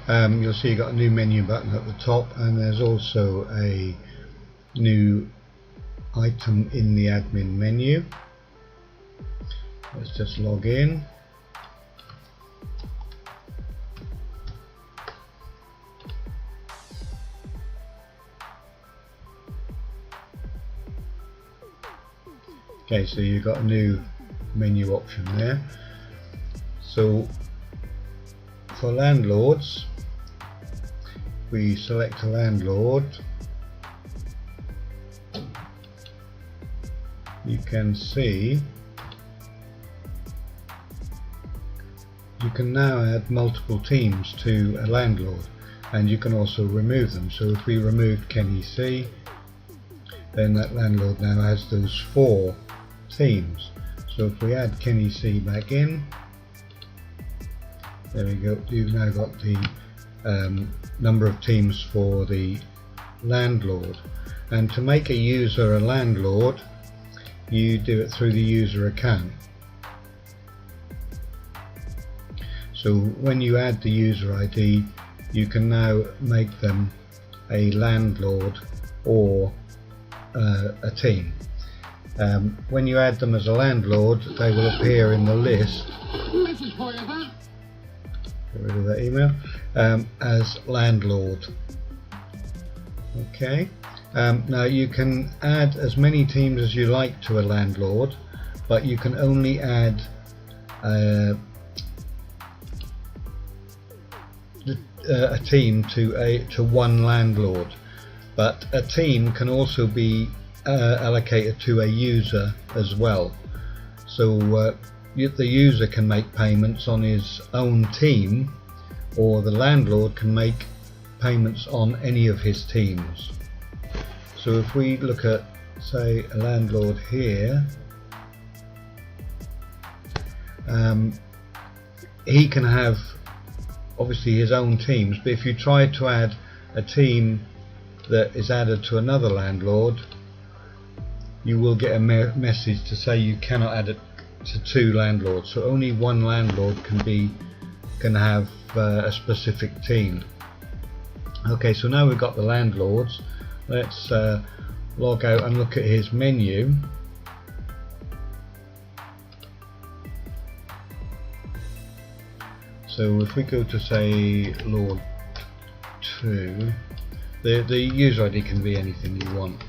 you'll see you've got a new menu button at the top, and there's also a new item in the admin menu. Let's just log in. Okay, so you've got a new menu option there. So for landlords, we select a landlord. You can see you can now add multiple teams to a landlord, and you can also remove them. So if we removed Kenny C, then that landlord now has those 4 teams. So if we add Kenny C back in, there we go, you've now got the number of teams for the landlord. And to make a user a landlord, you do it through the user account. So when you add the user ID, you can now make them a landlord or a team. When you add them as a landlord, they will appear in the list. Get rid of that email. As landlord. Okay. Now you can add as many teams as you like to a landlord, but you can only add a team to one landlord. But a team can also be allocated to a user as well. So the user can make payments on his own team, or the landlord can make payments on any of his teams. So if we look at, say, a landlord here, he can have obviously his own teams, but if you try to add a team that is added to another landlord, you will get a message to say you cannot add it to 2 landlords. So only one landlord can have a specific team. Okay, so now we've got the landlords. Let's log out and look at his menu. So if we go to, say, Lord 2, the user ID can be anything you want.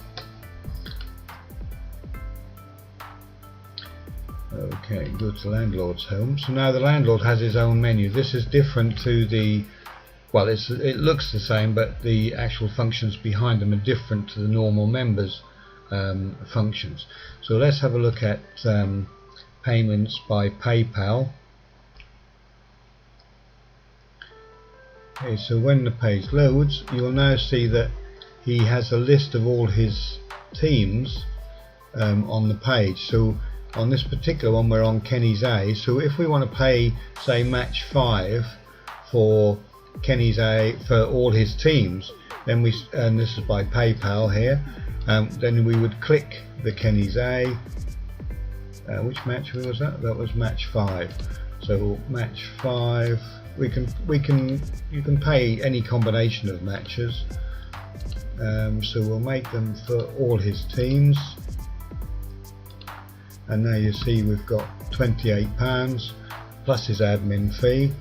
Okay, go to landlord's home. So now the landlord has his own menu. This is different to the, well, it looks the same, but the actual functions behind them are different to the normal members functions. So let's have a look at payments by PayPal. Okay, so when the page loads, you will now see that he has a list of all his teams on the page. So on this particular one, we're on Kenny's A. So if we want to pay, say, match 5 for Kenny's A for all his teams, then and this is by PayPal here, then we would click the Kenny's A. Which match was that? That was match 5. So match 5. You can pay any combination of matches. So we'll make them for all his teams. And now you see we've got £28 plus his admin fee.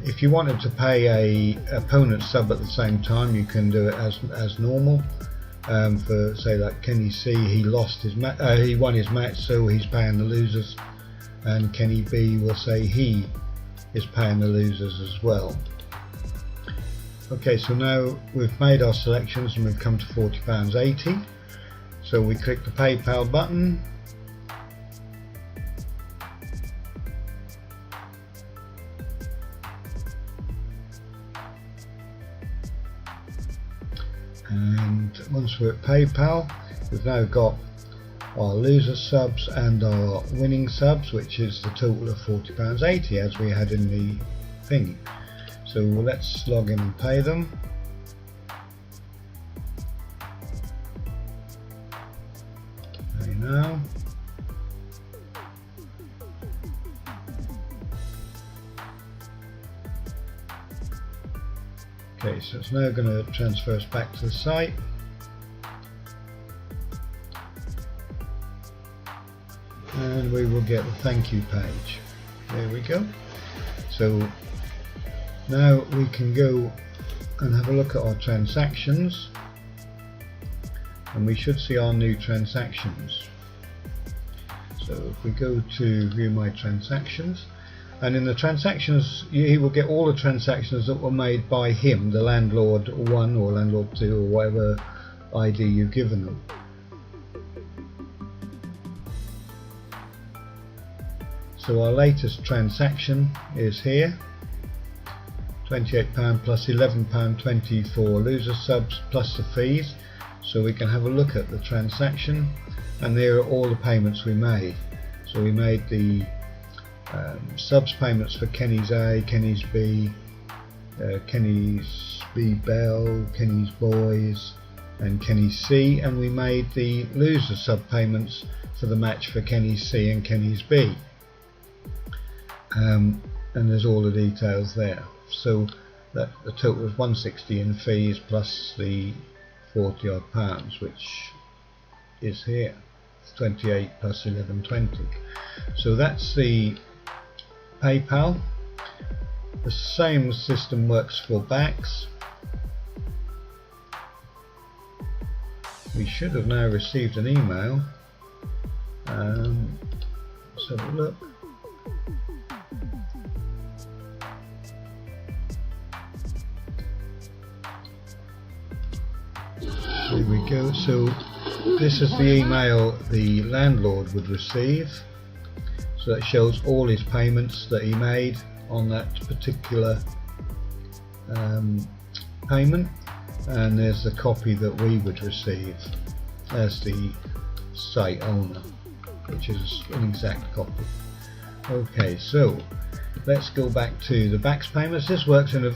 If you wanted to pay a opponent sub at the same time, you can do it as normal. For, say, like Kenny C, he lost his he won his match, so he's paying the losers, and Kenny B will say he is paying the losers as well. Okay, so now we've made our selections and we've come to £40.80. So we click the PayPal button. And once we're at PayPal, we've now got our loser subs and our winning subs, which is the total of £40.80 as we had in the thing. So let's log in and pay them. Pay now. Okay, so it's now going to transfer us back to the site. And we will get the thank you page. There we go. So now we can go and have a look at our transactions, and we should see our new transactions. So if we go to view my transactions, and in the transactions he will get all the transactions that were made by him, the landlord 1 or landlord 2 or whatever ID you've given them. So our latest transaction is here, £28 plus £11.20 for loser subs plus the fees. So we can have a look at the transaction, and there are all the payments we made. So we made the subs payments for Kenny's A, Kenny's B, Kenny's B Bell, Kenny's Boys and Kenny's C, and we made the loser sub payments for the match for Kenny's C and Kenny's B. And there's all the details there. So that the total was 160 in fees plus the 40 odd pounds, which is here. It's 28 plus 11.20. So that's the PayPal. The same system works for backs. We should have now received an email. Let's have a look. Here we go. So this is the email the landlord would receive. So that shows all his payments that he made on that particular payment, and there's the copy that we would receive as the site owner, which is an exact copy. Okay, so let's go back to the backs payments. This works in a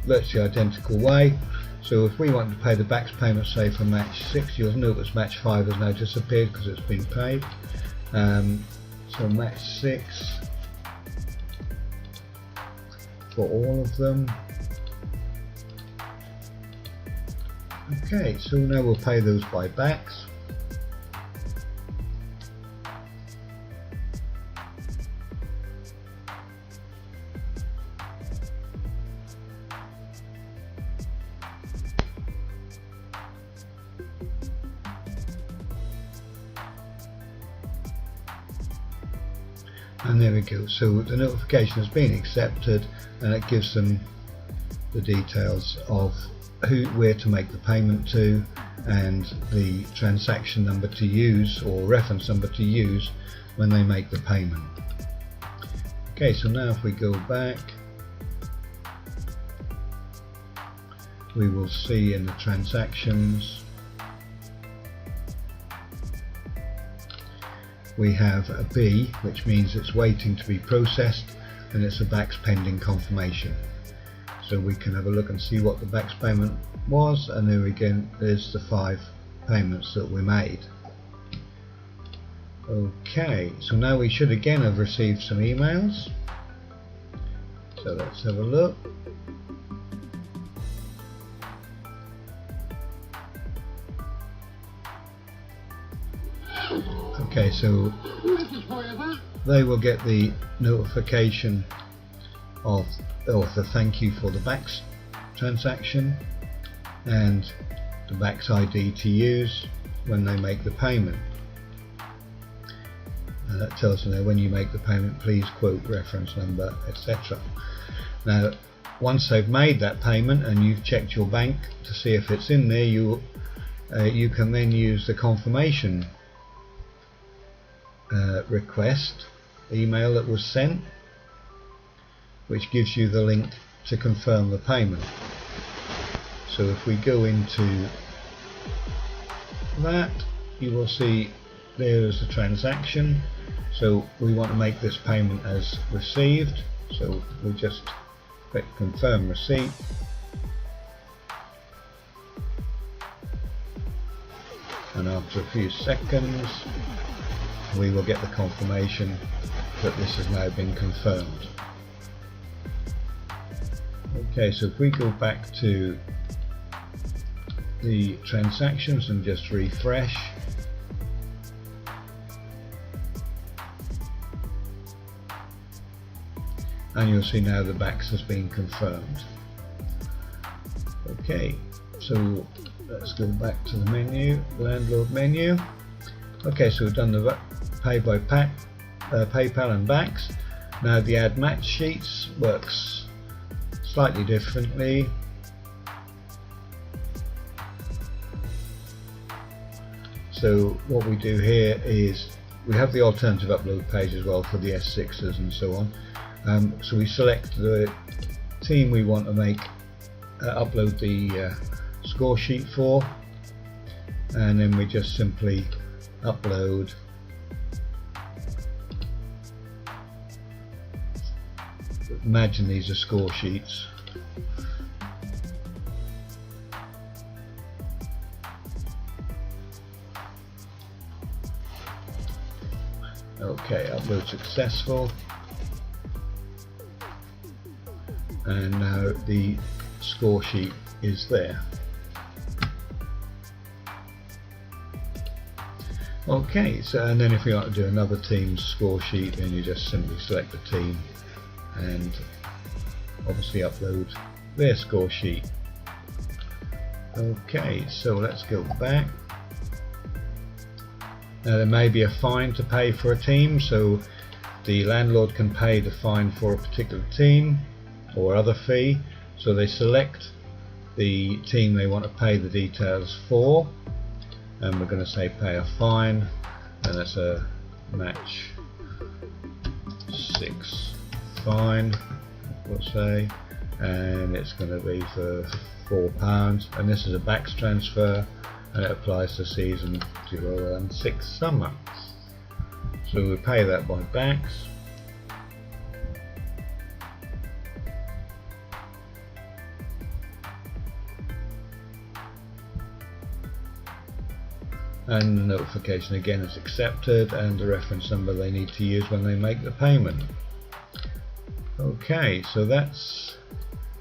virtually identical way. So if we want to pay the backs payment, say for match 6, you'll notice match 5 has now disappeared because it's been paid. So match 6 for all of them. Okay, so now we'll pay those by backs. And there we go. So the notification has been accepted, and it gives them the details of where to make the payment to, and the transaction number to use or reference number to use when they make the payment. Okay, so now if we go back, we will see in the transactions we have a B, which means it's waiting to be processed, and it's a backs pending confirmation. So we can have a look and see what the backs payment was, and there again there's the 5 payments that we made. Okay, so now we should again have received some emails. So let's have a look. Okay, so they will get the notification of the thank you for the backs transaction and the backs ID to use when they make the payment. And that tells them that when you make the payment, please quote reference number, etc. Now, once they've made that payment and you've checked your bank to see if it's in there, you can then use the confirmation request email that was sent, which gives you the link to confirm the payment. So if we go into that, you will see there is a transaction. So we want to make this payment as received, so we just click confirm receipt. And after a few seconds we will get the confirmation that this has now been confirmed. Okay, so if we go back to the transactions and just refresh, and you'll see now the backs has been confirmed. Okay, so let's go back to the menu, landlord menu. Okay, so we've done the pay by PayPal and backs. Now the add match sheets works slightly differently. So what we do here is we have the alternative upload page as well for the S6s and so on. So we select the team we want to make upload the score sheet for, and then we just simply upload imagine these are score sheets. Okay, upload successful, and now the score sheet is there. Okay, so and then if you want to do another team's score sheet, then you just simply select the team and obviously upload their score sheet. Okay, so let's go back. Now there may be a fine to pay for a team, so the landlord can pay the fine for a particular team or other fee. So they select the team they want to pay the details for, and we're going to say pay a fine, and that's a match 6 fine, we'll say, and it's going to be for £4, and this is a backs transfer, and it applies to season 2006 summer. So we pay that by backs. And the notification again is accepted, and the reference number they need to use when they make the payment. Okay, so that's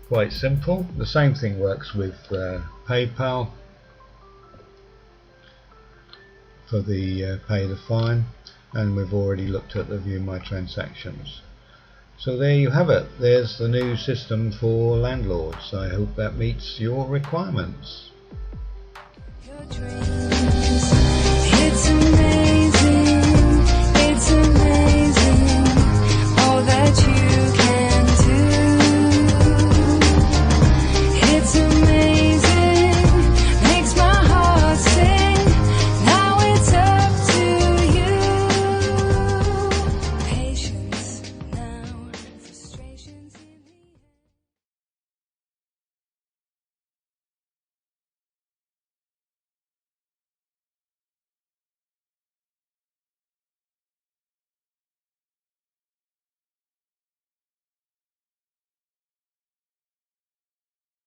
quite simple. The same thing works with PayPal for the pay the fine, and we've already looked at the view my transactions. So there you have it. There's the new system for landlords. I hope that meets your requirements.